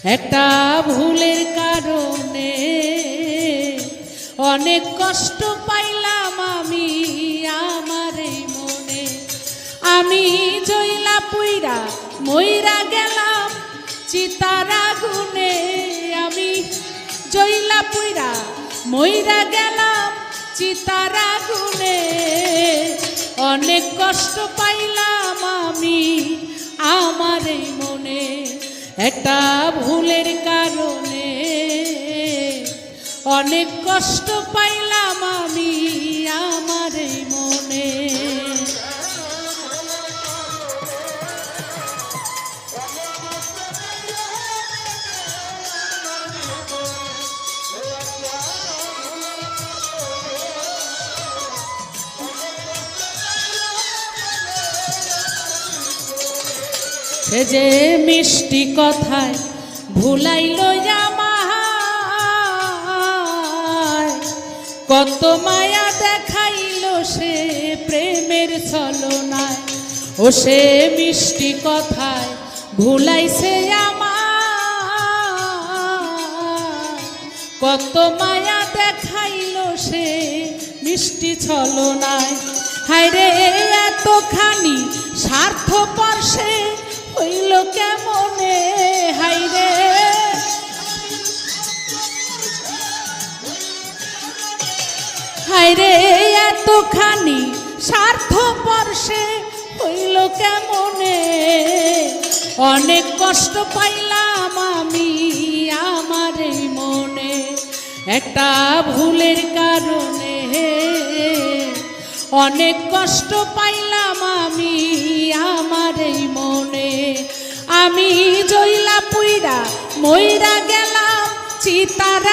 একটা ভুলের কারণে অনেক কষ্ট পাইলাম আমি আমার এই মনে। আমি জইলা পুইরা মইরা গেলাম চিতার আগুনে। আমি জইলা পুইরা মইরা গেলাম চিতার আগুনে। অনেক কষ্ট পাইলাম আমি আমার এই মনে। একটা ভুলের কারণে অনেক কষ্ট পাইলাম আমি আমার এই মনে। সে যে মিষ্টি কথায় ভুলাইল আমায়, কত মায়া দেখাইল সে প্রেমের ছলনায়। ও সে মিষ্টি কথায় ভুলাইছে আমায়, কত মায়া দেখাইল সে মিষ্টি ছলনায়। হায়রে এতখানি স্বার্থপর সে হইল কেমনে। হায়রে হায়রে এতখানি স্বার্থপর সে হইল কেমনে। অনেক কষ্ট পাইলাম আমি আমার এই মনে। একটা ভুলের কারণে অনেক কষ্ট পাইলাম আমি আমার এই মনে। আমি জইলা পুইরা মইরা গেলাম চিতার